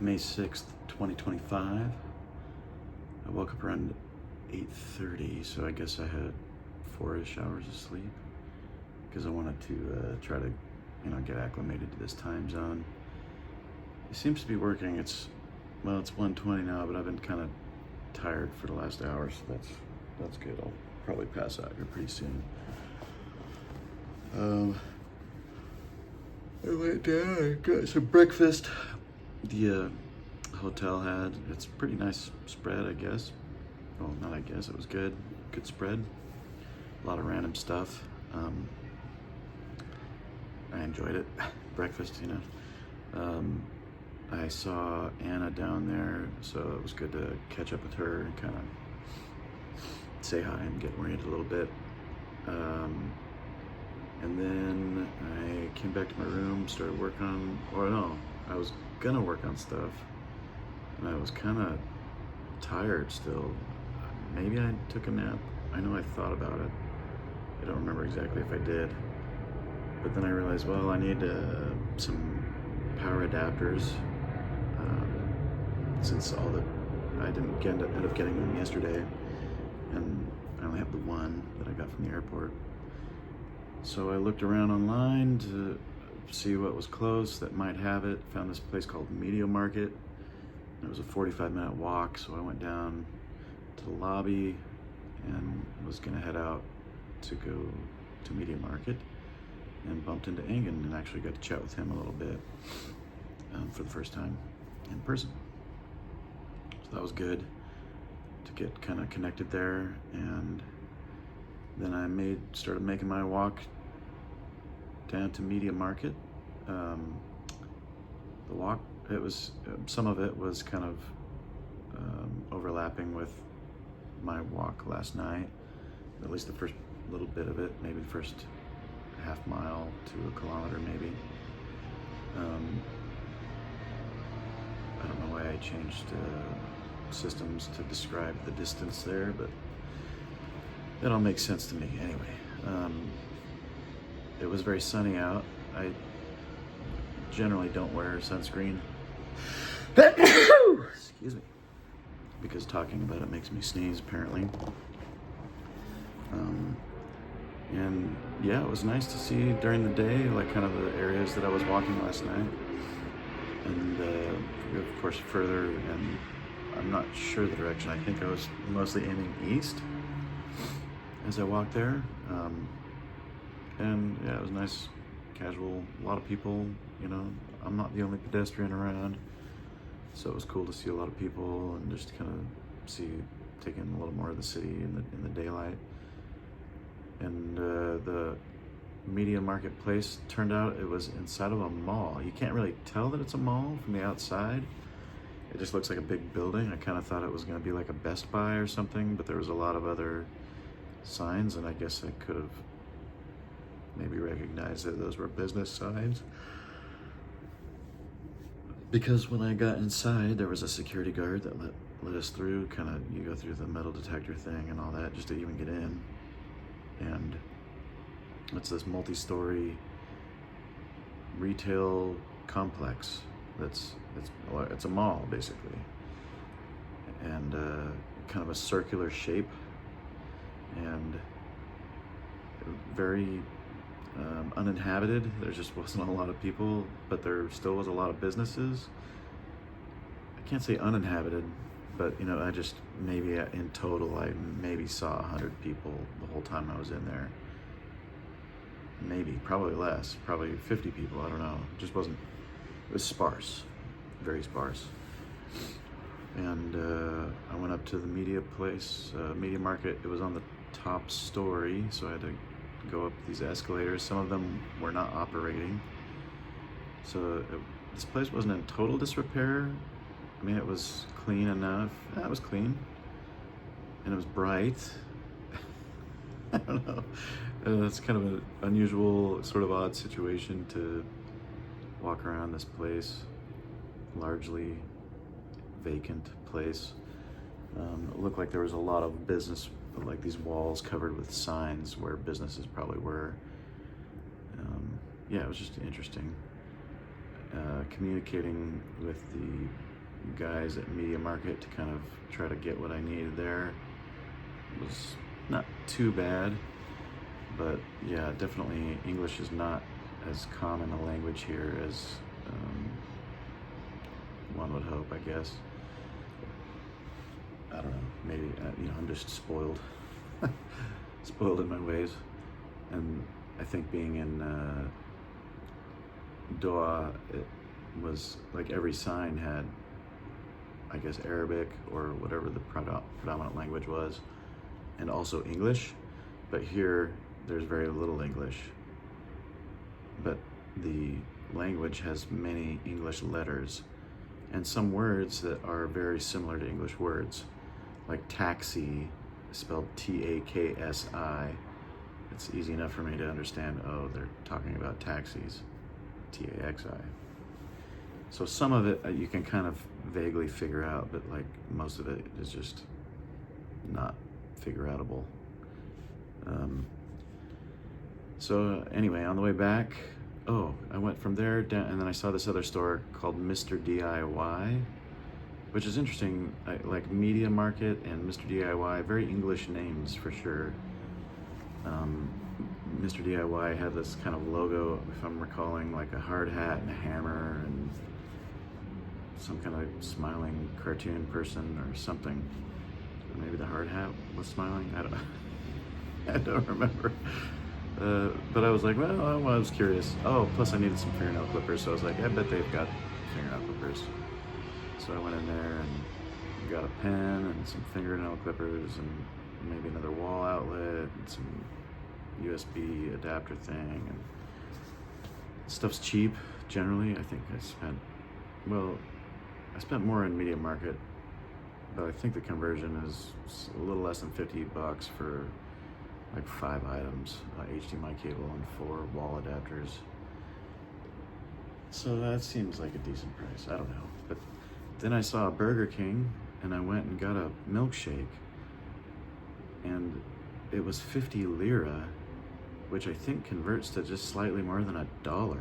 May 6th, 2025. I woke up around 8:30, so I guess I had 4-ish hours of sleep because I wanted to try to, get acclimated to this time zone. It seems to be working. It's 1:20 now, but I've been kind of tired for the last hour, so that's good. I'll probably pass out here pretty soon. I went down, I got some breakfast. The hotel had, it's a pretty nice spread, I guess. Well, not I guess, it was good spread. A lot of random stuff. I enjoyed it. Breakfast, I saw Anna down there, so it was good to catch up with her and kind of say hi and get oriented a little bit. And then I came back to my room, started working on, I was gonna work on stuff, and I was kind of tired still. Maybe I took a nap. I know I thought about it. I don't remember exactly if I did. But then I realized, I need some power adapters, since I didn't end up getting them yesterday, and I only have the one that I got from the airport. So I looked around online to see what was close that might have it. Found this place called Markt. It was a 45-minute walk, so I went down to the lobby and was gonna head out to go to Markt, and bumped into Engen and actually got to chat with him a little bit for the first time in person. So that was good to get kind of connected there, and then I started making my walk down to Media Market. The walk, some of it was kind of overlapping with my walk last night, at least the first little bit of it, maybe the first half mile to a kilometer maybe. I don't know why I changed systems to describe the distance there, but it all makes sense to me anyway. It was very sunny out. I generally don't wear sunscreen. Excuse me. Because talking about it makes me sneeze, apparently. And yeah, it was nice to see during the day, like kind of the areas that I was walking last night. And of course further, and I'm not sure the direction. I think I was mostly aiming east as I walked there. And yeah, it was nice, casual, a lot of people, I'm not the only pedestrian around. So it was cool to see a lot of people and just kind of take in a little more of the city in the daylight. And the Media Marketplace, turned out it was inside of a mall. You can't really tell that it's a mall from the outside. It just looks like a big building. I kind of thought it was going to be like a Best Buy or something, but there was a lot of other signs, and I guess I could have maybe recognized that those were business signs. Because when I got inside, there was a security guard that let us through. You go through the metal detector thing and all that just to even get in. And it's this multi-story retail complex it's a mall basically, and kind of a circular shape, and very uninhabited. There just wasn't a lot of people, but there still was a lot of businesses. I can't say uninhabited, but I just maybe in total I maybe saw 100 people the whole time I was in there. Maybe, probably less, probably 50 people, I don't know. It was sparse, very sparse. And I went up to the Media Market. It was on the top story, so I had to go up these escalators. Some of them were not operating. So this place wasn't in total disrepair. I mean, it was clean enough. Yeah, it was clean. And it was bright. I don't know. It's kind of an unusual, sort of odd situation to walk around this place, largely vacant place. It looked like there was a lot of business, like these walls covered with signs where businesses probably were. Yeah, it was just interesting. Communicating with the guys at Media Market to kind of try to get what I needed there. It was not too bad, but yeah, definitely English is not as common a language here as one would hope, I guess. I don't know, maybe, I'm just spoiled. Spoiled in my ways. And I think being in Doha, it was like every sign had, I guess, Arabic or whatever the predominant language was, and also English. But here, there's very little English. But the language has many English letters and some words that are very similar to English words, like taxi, spelled T-A-K-S-I. It's easy enough for me to understand, oh, they're talking about taxis, T-A-X-I. So some of it you can kind of vaguely figure out, but like most of it is just not figure outable. So anyway, on the way back, I went from there down, and then I saw this other store called Mr. DIY, which is interesting. Like Media Market and Mr. DIY, very English names for sure. Mr. DIY had this kind of logo, if I'm recalling, like a hard hat and a hammer and some kind of smiling cartoon person or something. Maybe the hard hat was smiling, I don't know. I don't remember. But I was like, well, I was curious. Oh, plus I needed some fingernail clippers, so I was like, I bet they've got fingernail clippers. So I went in there and got a pen and some fingernail clippers and maybe another wall outlet and some USB adapter thing. And stuff's cheap, generally. I think I spent more in Media Market, but I think the conversion is a little less than $50 for like 5 items, HDMI cable and 4 wall adapters. So that seems like a decent price, I don't know. But then I saw a Burger King and I went and got a milkshake, and it was 50 lira, which I think converts to just slightly more than $1.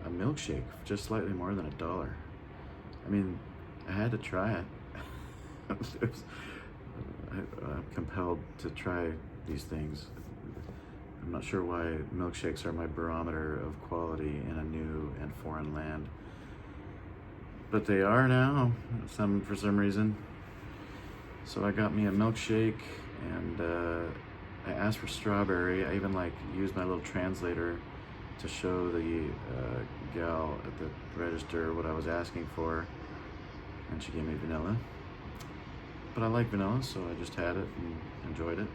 A milkshake, just slightly more than $1. I mean, I had to try it. I'm compelled to try these things. I'm not sure why milkshakes are my barometer of quality in a new and foreign land, but they are now, for some reason. So I got me a milkshake, and I asked for strawberry. I even used my little translator to show the gal at the register what I was asking for, and she gave me vanilla. But I like vanilla, so I just had it and enjoyed it.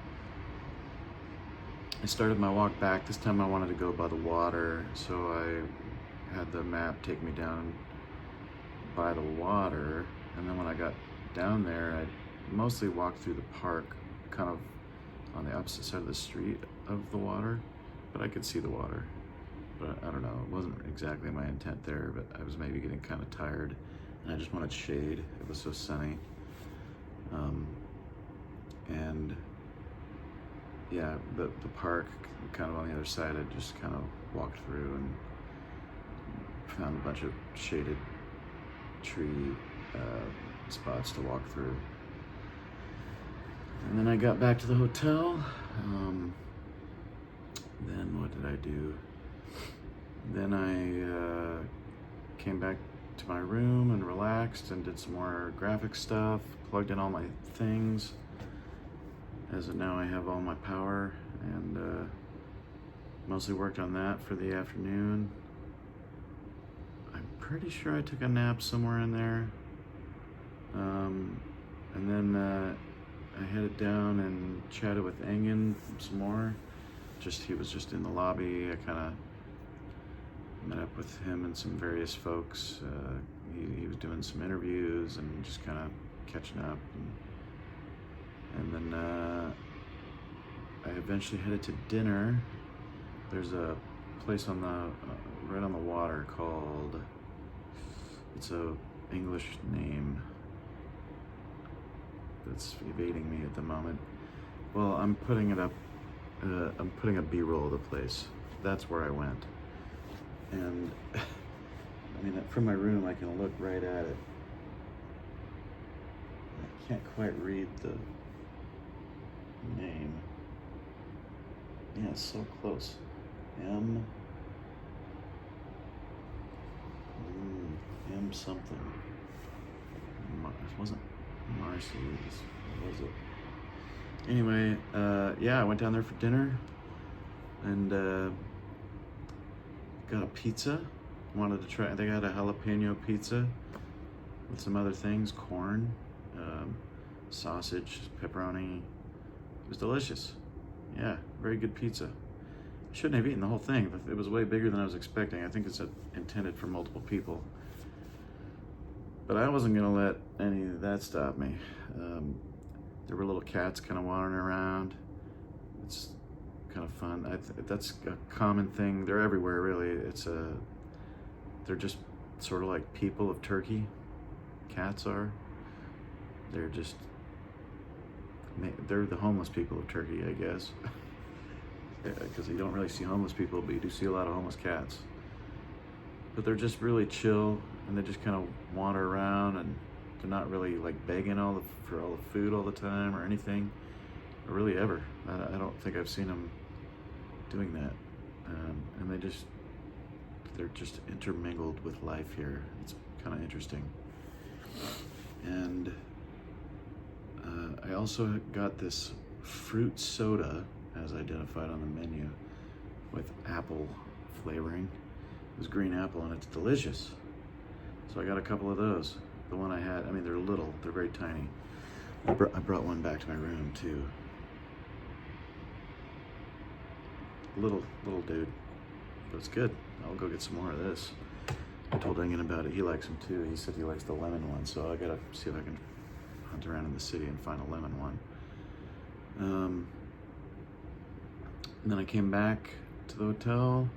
I started my walk back. This time I wanted to go by the water, so I had the map take me down by the water, and then when I got down there, I mostly walked through the park, kind of on the opposite side of the street of the water, but I could see the water. But I don't know, it wasn't exactly my intent there, but I was maybe getting kind of tired, and I just wanted shade. It was so sunny. And yeah, the park kind of on the other side, I just kind of walked through and found a bunch of shaded tree spots to walk through. And then I got back to the hotel. Then what did I do? Then I came back to my room and relaxed and did some more graphic stuff, plugged in all my things, as of now I have all my power, and mostly worked on that for the afternoon. I'm pretty sure I took a nap somewhere in there, and then I headed down and chatted with Engin some more. He was just in the lobby. I kind of met up with him and some various folks. He was doing some interviews and just kind of catching up. And then I eventually headed to dinner. There's a place on the right on the water called, it's a English name that's evading me at the moment. Well, I'm putting it up. I'm putting a B-roll of the place. That's where I went. And I mean, from my room, I can look right at it. I can't quite read the name. Yeah, it's so close. M something. It wasn't Marcy's. What was it? Anyway, yeah, I went down there for dinner and got a pizza. Wanted to try. I think I had a jalapeno pizza with some other things, corn, sausage, pepperoni. It was delicious. Yeah, very good pizza. I shouldn't have eaten the whole thing. It was way bigger than I was expecting. I think it's intended for multiple people. But I wasn't gonna let any of that stop me. There were little cats kind of wandering around. It's kind of fun. That's a common thing. They're everywhere, really. They're just sort of like people of Turkey. Cats are. They're the homeless people of Turkey, I guess. Because you don't really see homeless people, but you do see a lot of homeless cats. But they're just really chill, and they just kind of wander around, and they're not really like begging for all the food all the time or anything, or really ever. I don't think I've seen them doing that. And they're just intermingled with life here. It's kind of interesting. And I also got this fruit soda, as identified on the menu, with apple flavoring. It was green apple and it's delicious. So I got a couple of those. The one I had, I mean, they're little, they're very tiny. I brought one back to my room too. Little dude, but it's good. I'll go get some more of this. I told Engen about it, he likes them too. He said he likes the lemon one, so I gotta see if I can hunt around in the city and find a lemon one. And then I came back to the hotel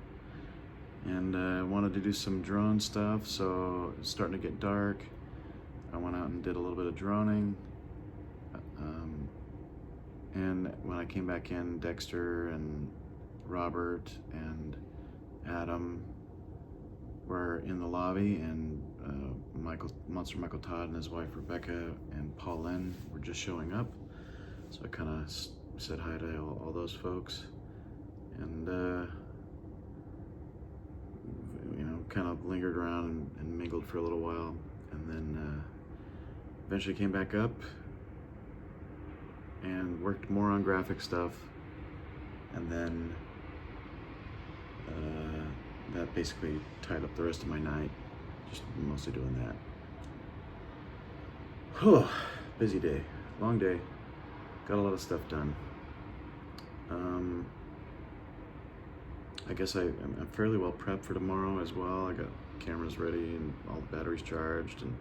and wanted to do some drone stuff, so it's starting to get dark. I went out and did a little bit of droning. And when I came back in, Dexter and Robert and Adam were in the lobby, and Monster Michael Todd and his wife Rebecca and Pauline were just showing up. So I kind of said hi to all those folks, and kind of lingered around and mingled for a little while, and then eventually came back up and worked more on graphic stuff, and then that basically tied up the rest of my night, just mostly doing that. Whew, busy day, long day, got a lot of stuff done. I guess I'm fairly well prepped for tomorrow as well. I got cameras ready and all the batteries charged and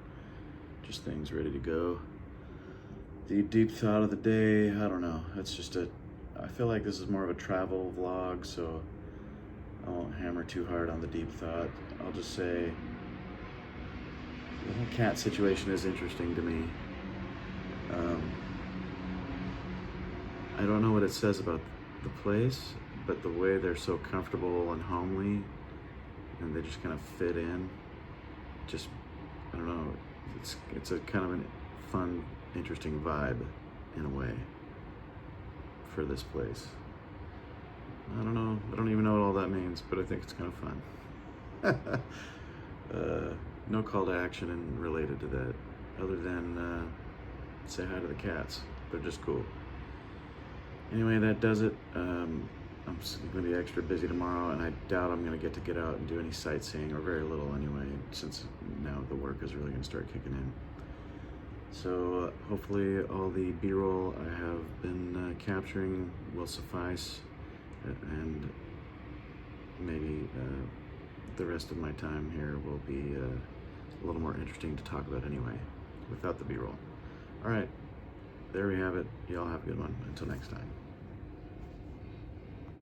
just things ready to go. The deep thought of the day, I don't know. It's just I feel like this is more of a travel vlog, so I won't hammer too hard on the deep thought. I'll just say the whole cat situation is interesting to me. I don't know what it says about the place, but the way they're so comfortable and homely, and they just kind of fit in, just, I don't know, it's a kind of a fun, interesting vibe in a way for this place. I don't know, I don't even know what all that means, but I think it's kind of fun. No call to action and related to that, other than say hi to the cats. They're just cool. Anyway, that does it. I'm going to be extra busy tomorrow, and I doubt I'm going to get out and do any sightseeing, or very little anyway, since now the work is really going to start kicking in. So hopefully all the B-roll I have been capturing will suffice, and maybe the rest of my time here will be a little more interesting to talk about anyway, without the B-roll. All right, there we have it. Y'all have a good one. Until next time.